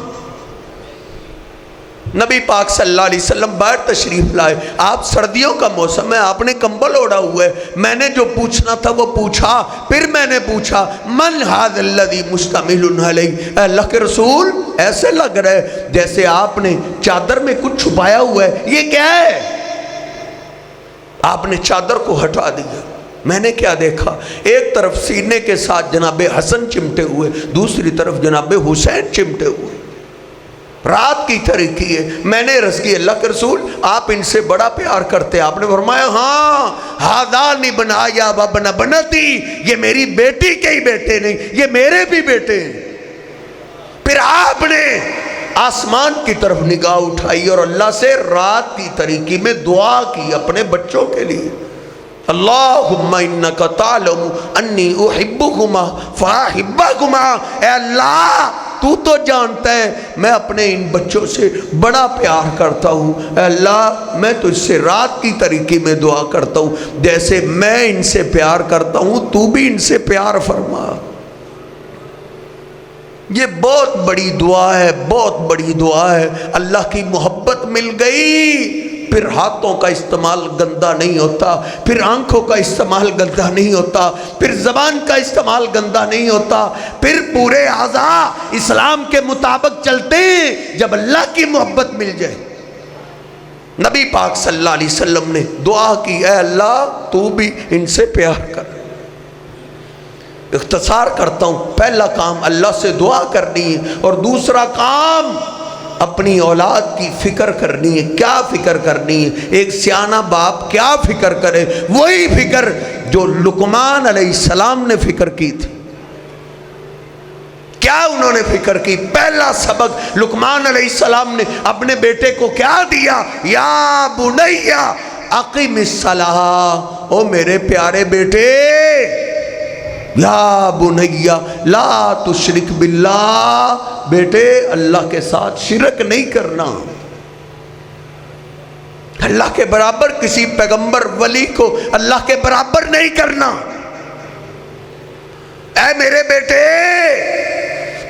نبی پاک صلی اللہ علیہ وسلم باہر تشریف لائے. آپ سردیوں کا موسم ہے, آپ نے کمبل اوڑھا ہوا ہے. میں نے جو پوچھنا تھا وہ پوچھا. پھر میں نے پوچھا من ھذا الذی مشتمل علیہ, اے اللہ کے رسول ایسے لگ رہا ہے جیسے آپ نے چادر میں کچھ چھپایا ہوا ہے, یہ کیا ہے؟ آپ نے چادر کو ہٹا دیا. میں نے کیا دیکھا, ایک طرف سینے کے ساتھ جناب حسن چمٹے ہوئے, دوسری طرف جناب حسین چمٹے ہوئے. رات کی طریقی ہے. میں نے عرض کی اللہ کے رسول آپ ان سے بڑا پیار کرتے. آپ نے فرمایا ہاں ہذان بنایا وابن بنتی, یہ میری بیٹی کے ہی بیٹے نہیں, یہ میرے بھی بیٹے ہیں. پھر آپ نے آسمان کی طرف نگاہ اٹھائی اور اللہ سے رات کی طریقی میں دعا کی اپنے بچوں کے لیے. اللہم انکا تعلم انی احبکما فاحبکما, اے اللہ تو جانتا ہے میں اپنے ان بچوں سے بڑا پیار کرتا ہوں. اے اللہ میں تجھ سے رات کی طریقے میں دعا کرتا ہوں, جیسے میں ان سے پیار کرتا ہوں تو بھی ان سے پیار فرما. یہ بہت بڑی دعا ہے, بہت بڑی دعا ہے. اللہ کی محبت مل گئی, پھر ہاتھوں کا استعمال گندا نہیں ہوتا, پھر آنکھوں کا استعمال گندا نہیں ہوتا, پھر زبان کا استعمال گندا نہیں ہوتا, پھر پورے اعضاء اسلام کے مطابق چلتے ہیں جب اللہ کی محبت مل جائے. نبی پاک صلی اللہ علیہ وسلم نے دعا کی اے اللہ تو بھی ان سے پیار کر. اختصار کرتا ہوں, پہلا کام اللہ سے دعا کرنی ہے اور دوسرا کام اپنی اولاد کی فکر کرنی ہے. کیا فکر کرنی ہے؟ ایک سیانہ باپ کیا فکر کرے, وہی فکر جو لقمان علیہ السلام نے فکر کی تھی. کیا انہوں نے فکر کی؟ پہلا سبق لقمان علیہ السلام نے اپنے بیٹے کو کیا دیا؟ یا بنی اقم الصلاۃ, او میرے پیارے بیٹے, یا بنی لا تشرک باللہ, بیٹے اللہ کے ساتھ شرک نہیں کرنا. اللہ کے برابر کسی پیغمبر ولی کو اللہ کے برابر نہیں کرنا. اے میرے بیٹے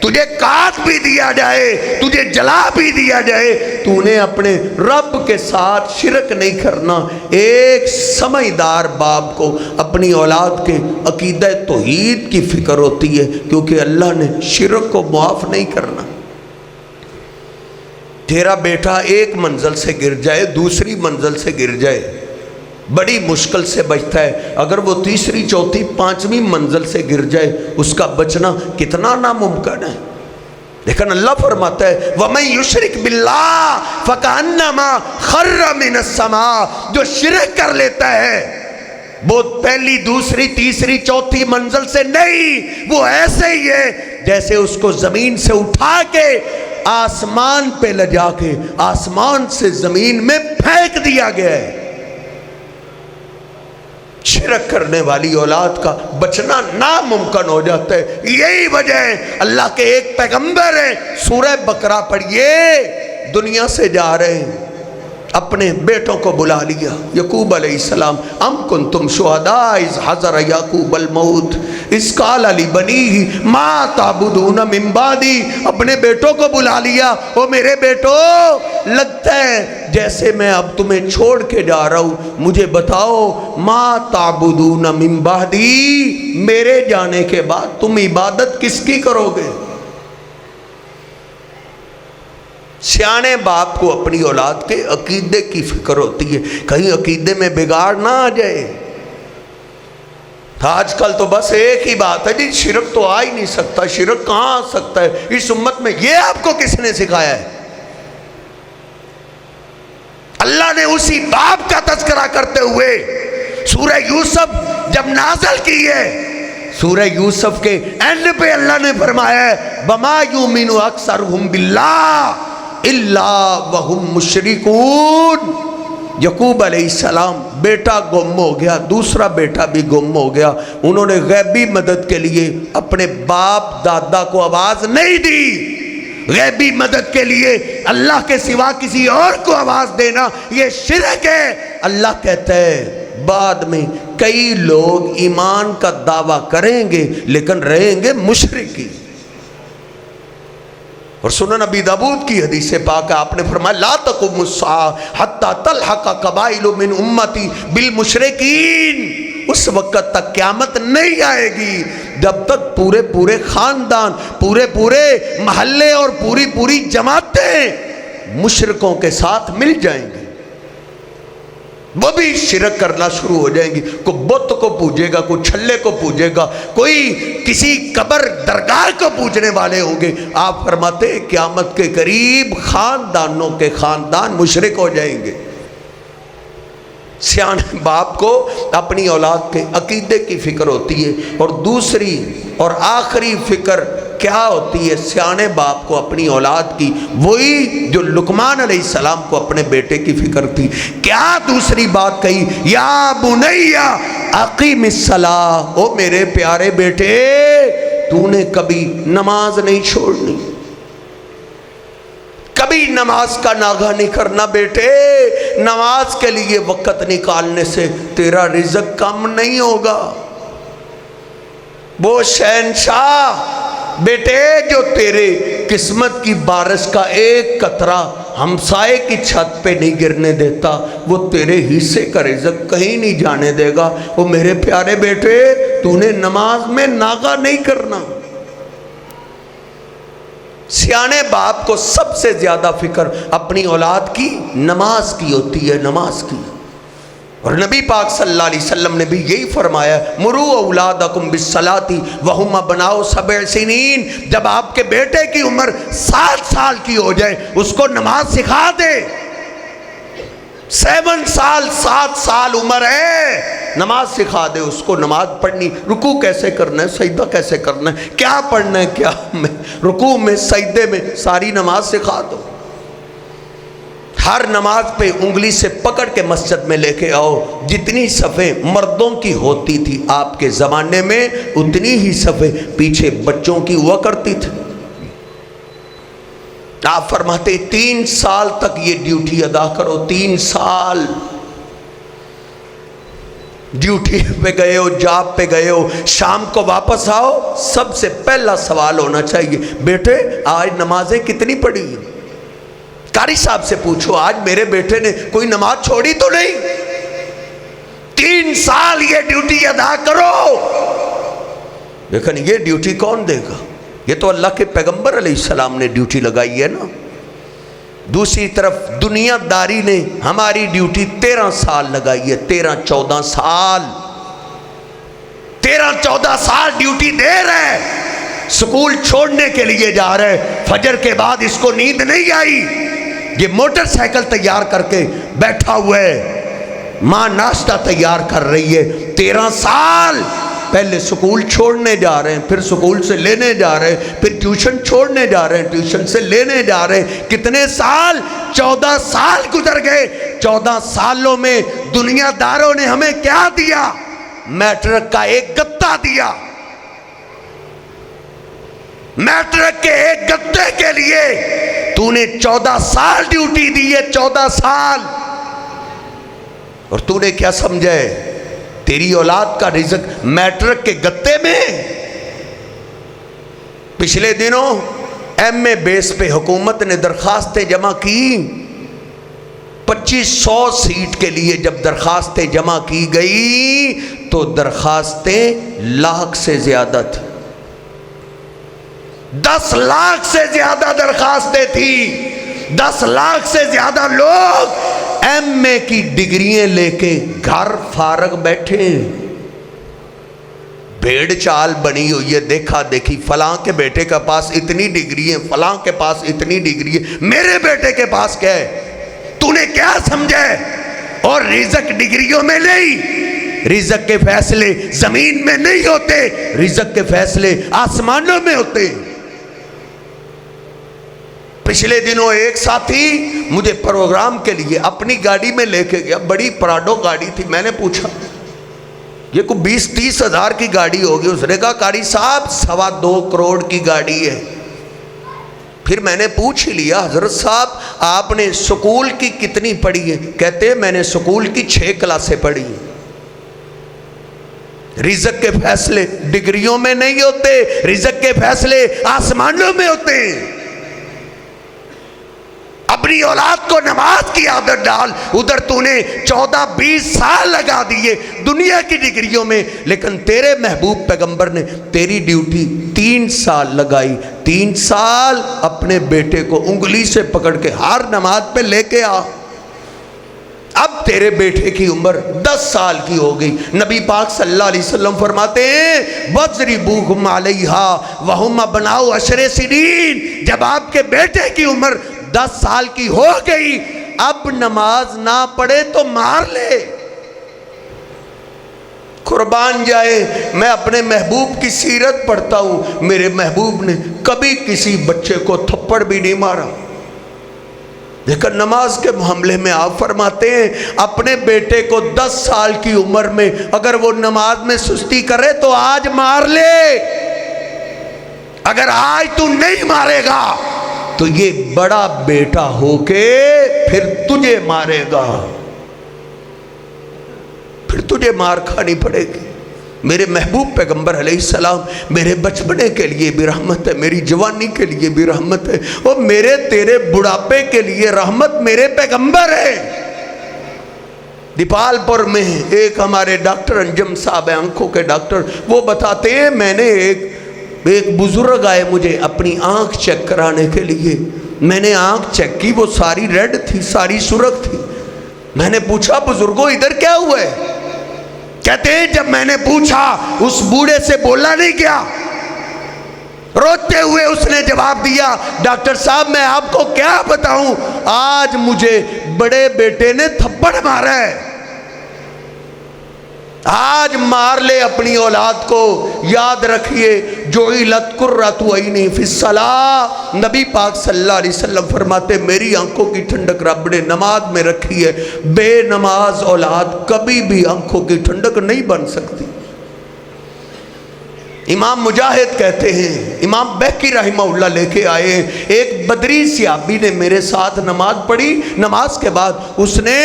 تجھے کاٹ بھی دیا جائے, تجھے جلا بھی دیا جائے, تو نے اپنے رب کے ساتھ شرک نہیں کرنا. ایک سمجھدار باپ کو اپنی اولاد کے عقیدہ توحید کی فکر ہوتی ہے, کیونکہ اللہ نے شرک کو معاف نہیں کرنا. تیرا بیٹا ایک منزل سے گر جائے, دوسری منزل سے گر جائے, بڑی مشکل سے بچتا ہے. اگر وہ تیسری چوتھی پانچویں منزل سے گر جائے, اس کا بچنا کتنا ناممکن ہے. لیکن اللہ فرماتا ہے وَمَن يُشْرِكْ بِاللَّهِ فَكَأَنَّمَا خَرَّ مِنَ السَّمَاءِ, جو شرک کر لیتا ہے وہ پہلی دوسری تیسری چوتھی منزل سے نہیں, وہ ایسے ہی ہے جیسے اس کو زمین سے اٹھا کے آسمان پہ لے جا کے آسمان سے زمین میں پھینک دیا گیا ہے. شرک کرنے والی اولاد کا بچنا ناممکن ہو جاتا ہے. یہی وجہ ہے اللہ کے ایک پیغمبر ہیں, سورہ بقرہ پڑھیے, دنیا سے جا رہے ہیں, اپنے بیٹوں کو بلا لیا. یعقوب علیہ السلام ام کنتم شہداء اذ حضر یعقوب الموت اذ قال لبنیہ ما تعبدون من بعدی, اپنے بیٹوں کو بلا لیا. او میرے بیٹو, لگتا ہے جیسے میں اب تمہیں چھوڑ کے جا رہا ہوں, مجھے بتاؤ ما تعبدون من بعدی, میرے جانے کے بعد تم عبادت کس کی کرو گے؟ سیانے باپ کو اپنی اولاد کے عقیدے کی فکر ہوتی ہے, کہیں عقیدے میں بگاڑ نہ آ جائے. آج کل تو بس ایک ہی بات ہے جی, شرک تو آ ہی نہیں سکتا, شرک کہاں آ سکتا ہے اس امت میں. یہ آپ کو کس نے سکھایا ہے؟ اللہ نے اسی باپ کا تذکرہ کرتے ہوئے سورہ یوسف جب نازل کی ہے, سورہ یوسف کے اینڈ پہ اللہ نے فرمایا ہے وَمَا يُؤْمِنُ أَكْثَرُهُمْ بِاللَّهِ إِلَّا وَهُمْ مُشْرِكُونَ. یعقوب علیہ السلام بیٹا گم ہو گیا، دوسرا بیٹا بھی گم ہو گیا، انہوں نے غیبی مدد کے لیے اپنے باپ دادا کو آواز نہیں دی۔ غیبی مدد کے لیے اللہ کے سوا کسی اور کو آواز دینا یہ شرک ہے۔ اللہ کہتا ہے بعد میں کئی لوگ ایمان کا دعویٰ کریں گے لیکن رہیں گے مشرکی۔ اور سنن نبی داؤد کی حدیث پاک ہے، آپ نے فرمایا لا تقوم الساعہ حتی تلحق قبائل من امتی بالمشرکین، اس وقت تک قیامت نہیں آئے گی جب تک پورے خاندان، پورے محلے اور پوری جماعتیں مشرکوں کے ساتھ مل جائیں گے، وہ بھی شرک کرنا شروع ہو جائیں گی۔ کوئی بت کو پوجے گا، کوئی چھلے کو پوجے گا، کوئی کسی قبر درگاہ کو پوجنے والے ہوں گے۔ آپ فرماتے ہیں قیامت کے قریب خاندانوں کے خاندان مشرک ہو جائیں گے۔ سیانے باپ کو اپنی اولاد کے عقیدے کی فکر ہوتی ہے، اور دوسری اور آخری فکر کیا ہوتی ہے سیانے باپ کو اپنی اولاد کی؟ وہی جو لقمان علیہ السلام کو اپنے بیٹے کی فکر تھی۔ کیا دوسری بات کہی؟ یا بنیا اقیم الصلاۃ، او میرے پیارے بیٹے تو نے کبھی نماز نہیں چھوڑنی، کبھی نماز کا ناغہ نہیں کرنا بیٹے، نماز کے لیے وقت نکالنے سے تیرا رزق کم نہیں ہوگا۔ وہ شہنشاہ بیٹے جو تیرے قسمت کی بارش کا ایک قطرہ ہمسائے کی چھت پہ نہیں گرنے دیتا، وہ تیرے حصے کا رزق کہیں نہیں جانے دے گا۔ وہ میرے پیارے بیٹے تو نے نماز میں ناغہ نہیں کرنا۔ سیانے باپ کو سب سے زیادہ فکر اپنی اولاد کی نماز کی ہوتی ہے، نماز کی۔ اور نبی پاک صلی اللہ علیہ وسلم نے بھی یہی فرمایا مرو اولادکم بالصلاۃ وہم ابناء 7 سنین، جب آپ کے بیٹے کی عمر 7 سال کی ہو جائے اس کو نماز سکھا دے۔ 7 سال عمر ہے، نماز سکھا دے اس کو، نماز پڑھنی، رکوع کیسے کرنا ہے، سجدہ کیسے کرنا ہے، کیا پڑھنا ہے، کیا میں رکوع میں سجدے میں ساری نماز سکھا دو۔ ہر نماز پہ انگلی سے پکڑ کے مسجد میں لے کے آؤ۔ جتنی صفیں مردوں کی ہوتی تھی آپ کے زمانے میں اتنی ہی صفیں پیچھے بچوں کی ہوا کرتی تھی۔ آپ فرماتے 3 سال تک یہ ڈیوٹی ادا کرو، 3 سال ڈیوٹی پہ گئے ہو، جاب پہ گئے ہو، شام کو واپس آؤ، سب سے پہلا سوال ہونا چاہیے بیٹے آج نمازیں کتنی پڑھی؟ قاری صاحب سے پوچھو آج میرے بیٹے نے کوئی نماز چھوڑی تو نہیں؟ 3 سال یہ ڈیوٹی ادا کرو۔ لیکن یہ ڈیوٹی کون دے گا؟ یہ تو اللہ کے پیغمبر علیہ السلام نے ڈیوٹی لگائی ہے نا۔ دوسری طرف دنیا داری نے ہماری ڈیوٹی 13 سال لگائی ہے، 13-14 سال 13-14 سال ڈیوٹی دے رہے، سکول چھوڑنے کے لیے جا رہے، فجر کے بعد اس کو نیند نہیں آئی، یہ موٹر سائیکل تیار کر کے بیٹھا ہوا ہے، ماں ناشتہ تیار کر رہی ہے، 13 سال پہلے سکول چھوڑنے جا رہے ہیں، پھر سکول سے لینے جا رہے ہیں، پھر ٹیوشن چھوڑنے جا رہے ہیں، ٹیوشن سے لینے جا رہے ہیں، کتنے سال؟ 14 سال گزر گئے۔ 14 سالوں میں دنیا داروں نے ہمیں کیا دیا؟ میٹرک کا ایک گتا دیا۔ میٹرک کے ایک گتے کے لیے تو نے 14 سال ڈیوٹی دی ہے، 14 سال۔ اور تو نے کیا سمجھا ہے تیری اولاد کا رزق میٹرک کے گتے میں؟ پچھلے دنوں ایم اے بیس پہ حکومت نے درخواستیں جمع کی، 2500 سیٹ کے لیے جب درخواستیں جمع کی گئی تو درخواستیں 1 لاکھ سے زیادہ تھی، 10 لاکھ سے زیادہ درخواستیں تھیں، 10 لاکھ سے زیادہ لوگ ایم اے کی ڈگریاں لے کے گھر فارغ بیٹھے۔ بھیڑ چال بنی ہوئی ہے، دیکھا دیکھی، فلاں کے بیٹے کے پاس اتنی ڈگری ہے، فلاں کے پاس اتنی ڈگری ہے، میرے بیٹے کے پاس کیا ہے؟ تو نے کیا سمجھا ہے؟ اور رزق ڈگریوں میں نہیں، رزق کے فیصلے زمین میں نہیں ہوتے، رزق کے فیصلے آسمانوں میں ہوتے۔ پچھلے دنوں ایک ساتھی مجھے پروگرام کے لیے اپنی گاڑی میں لے کے گیا، بڑی پراڈو گاڑی تھی. میں نے پوچھا یہ کوئی 20-30 ہزار کی گاڑی ہوگی. اس نے کہا قاری صاحب 2.25 کروڑ کی گاڑی ہے. پھر میں نے پوچھ ہی لیا حضرت صاحب آپ نے سکول کی کتنی پڑھی ہے؟ کہتے ہیں میں نے سکول کی 6 کلاسیں پڑھی ہیں. رزق کے فیصلے ڈگریوں میں نہیں ہوتے، رزق کے فیصلے آسمانوں میں ہوتے ہیں. اپنی اولاد کو نماز کی عادت ڈال. ادھر تو نے 14-20 سال لگا دیے دنیا کی ڈگریوں میں، لیکن تیرے محبوب پیغمبر نے تیری ڈیوٹی 3 سال لگائی. 3 سال اپنے بیٹے کو انگلی سے پکڑ کے ہر نماز پہ لے کے آ. اب تیرے بیٹے کی عمر 10 سال کی ہو گئی. نبی پاک صلی اللہ علیہ وسلم فرماتے ہیں وَضْرِبُوهُمْ عَلَيْهَا وَهُمْ أَبْنَاءُ 10 سنین. جب آپ کے بیٹے کی عمر 10 سال کی ہو گئی، اب نماز نہ پڑھے تو مار لے. قربان جائے میں اپنے محبوب کی سیرت پڑھتا ہوں، میرے محبوب نے کبھی کسی بچے کو تھپڑ بھی نہیں مارا. لیکن نماز کے معاملے میں آپ فرماتے ہیں اپنے بیٹے کو 10 سال کی عمر میں اگر وہ نماز میں سستی کرے تو آج مار لے. اگر آج تو نہیں مارے گا تو یہ بڑا بیٹا ہو کے پھر تجھے مارے گا، پھر تجھے مار کھانی پڑے گی. میرے محبوب پیغمبر علیہ السلام میرے بچپنے کے لیے بھی رحمت ہے، میری جوانی کے لیے بھی رحمت ہے، اور میرے تیرے بڑھاپے کے لیے رحمت میرے پیغمبر ہے. دیپال پور میں ایک ہمارے ڈاکٹر انجم صاحب ہیں، آنکھوں کے ڈاکٹر، وہ بتاتے ہیں میں نے ایک بزرگ آئے مجھے اپنی آنکھ چیک کرانے کے لیے. میں نے آنکھ چیک کی، وہ ساری ریڈ تھی، ساری سرخ تھی. میں نے پوچھا بزرگوں ادھر کیا ہوا ہے؟ کہتے ہیں جب میں نے پوچھا اس بوڑھے سے بولا نہیں گیا. روتے ہوئے اس نے جواب دیا ڈاکٹر صاحب میں آپ کو کیا بتاؤں، آج مجھے بڑے بیٹے نے تھپڑ مارا ہے. آج مار لے اپنی اولاد کو. یاد رکھیے جعلت قرۃ عینی فی الصلاۃ، نبی پاک صلی اللہ علیہ وسلم فرماتے میری آنکھوں کی ٹھنڈک رب نے نماز میں رکھی ہے. بے نماز اولاد کبھی بھی آنکھوں کی ٹھنڈک نہیں بن سکتی. امام مجاہد کہتے ہیں، امام بہقی رحمہ اللہ لے کے آئے ہیں، ایک بدری صحابی نے میرے ساتھ نماز پڑھی. نماز کے بعد اس نے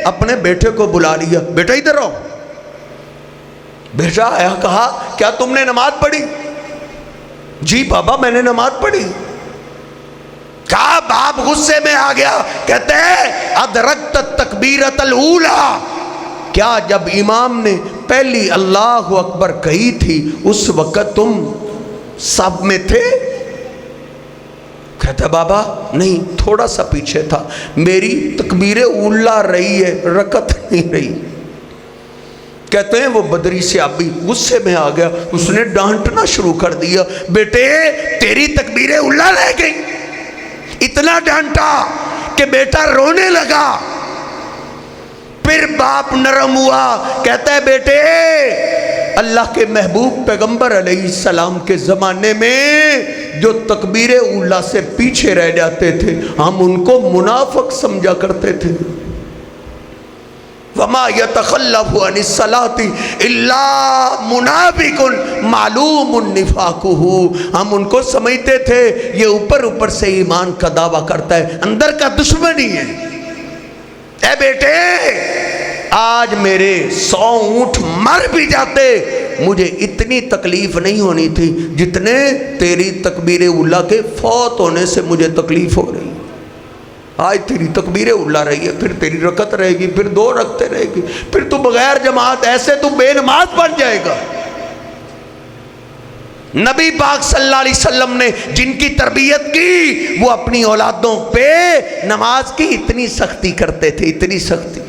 اپنے بیٹے کو بلا لیا، بیٹا ادھر آؤ. بیٹا آیا، کہا کیا تم نے نماز پڑھی؟ جی بابا میں نے نماز پڑھی. کہا باپ غصے میں آ گیا، کہتے ہیں ادرکت التکبیرۃ الاولیٰ، کیا جب امام نے پہلی اللہ اکبر کہی تھی اس وقت تم سب میں تھے؟ کہتا بابا نہیں، تھوڑا سا پیچھے تھا، میری تکبیر اولیٰ رہی ہے، رکعت نہیں رہی. کہتے ہیں وہ بدری صحابی غصے میں آ گیا، اس نے ڈانٹنا شروع کر دیا، بیٹے تیری تکبیر اولیٰ رہ گئی. اتنا ڈانٹا کہ بیٹا رونے لگا. پھر باپ نرم ہوا، کہتا ہے بیٹے اللہ کے محبوب پیغمبر علیہ السلام کے زمانے میں جو تکبیر اولیٰ سے پیچھے رہ جاتے تھے ہم ان کو منافق سمجھا کرتے تھے. وَمَا يَتَخَلَّفُ عَنِ الصَّلَاةِ إِلَّا مُنَافِقٌ مَعْلُومٌ نِفَاقُهُ، ہم ان کو سمجھتے تھے یہ اوپر اوپر سے ایمان کا دعویٰ کرتا ہے، اندر کا دشمنی ہے. اے بیٹے آج میرے 100 اونٹ مر بھی جاتے مجھے اتنی تکلیف نہیں ہونی تھی جتنے تیری تکبیر اولیٰ کے فوت ہونے سے مجھے تکلیف ہو رہی. آج تیری تکبیر اولیٰ رہی ہے، پھر تیری رکعت رہے گی، پھر 2 رکعتیں رہے گی، پھر تو بغیر جماعت ایسے تو بے نماز بن جائے گا. نبی پاک صلی اللہ علیہ وسلم نے جن کی تربیت کی وہ اپنی اولادوں پہ نماز کی اتنی سختی کرتے تھے، اتنی سختی،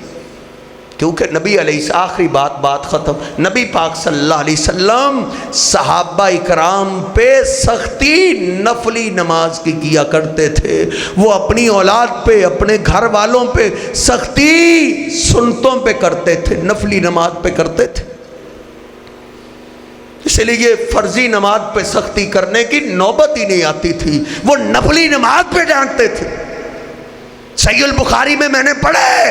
کیونکہ نبی علیہ آخری بات ختم، نبی پاک صلی اللہ علیہ وسلم صحابہ اکرام پہ سختی نفلی نماز کی کیا کرتے تھے. وہ اپنی اولاد پہ اپنے گھر والوں پہ سختی سنتوں پہ کرتے تھے، نفلی نماز پہ کرتے تھے. اس لیے فرضی نماز پہ سختی کرنے کی نوبت ہی نہیں آتی تھی، وہ نفلی نماز پہ ڈانٹتے تھے۔ صحیح البخاری میں نے پڑھا ہے،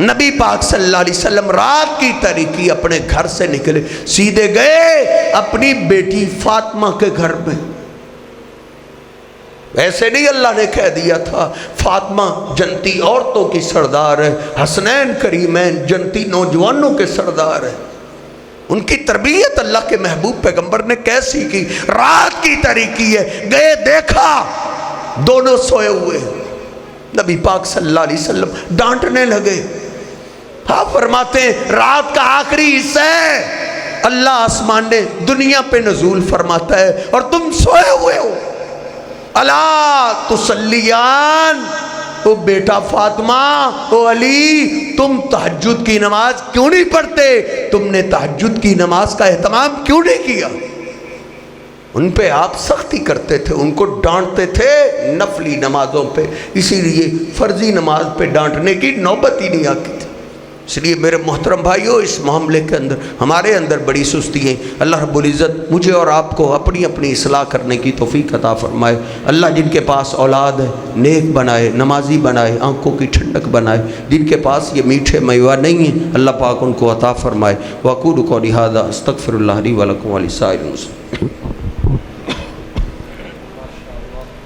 نبی پاک صلی اللہ علیہ وسلم رات کی تاریکی اپنے گھر سے نکلے، سیدھے گئے اپنی بیٹی فاطمہ کے گھر میں۔ ایسے نہیں اللہ نے کہہ دیا تھا فاطمہ جنتی عورتوں کی سردار ہے، حسنین کریمین جنتی نوجوانوں کے سردار ہے۔ ان کی تربیت اللہ کے محبوب پیغمبر نے کیسی کی؟ رات کی تاریکی ہے، گئے دیکھا دونوں سوئے ہوئے، نبی پاک صلی اللہ علیہ وسلم ڈانٹنے لگے۔ آپ فرماتے ہیں رات کا آخری حصہ ہے، اللہ آسمان نے دنیا پہ نزول فرماتا ہے اور تم سوئے ہوئے ہو۔ الا تصلیان، او بیٹا فاطمہ، او علی، تم تہجد کی نماز کیوں نہیں پڑھتے؟ تم نے تہجد کی نماز کا اہتمام کیوں نہیں کیا؟ ان پہ آپ سختی کرتے تھے، ان کو ڈانٹتے تھے نفلی نمازوں پہ، اسی لیے فرضی نماز پہ ڈانٹنے کی نوبت ہی نہیں آتی تھی۔ اس لیے میرے محترم بھائیوں، اس معاملے کے اندر ہمارے اندر بڑی سستی ہے۔ اللہ رب العزت مجھے اور آپ کو اپنی اپنی اصلاح کرنے کی توفیق عطا فرمائے۔ اللہ جن کے پاس اولاد ہے نیک بنائے، نمازی بنائے، آنکھوں کی ٹھنڈک بنائے۔ جن کے پاس یہ میٹھے میوہ نہیں ہیں اللہ پاک ان کو عطا فرمائے۔ وَأَقُولُ قَوْلِي هَٰذَا أَسْتَغْفِرُ اللَّهَ لِي وَلَكُمْ وَلِسَائِرِ الْمُسْلِمِينَ۔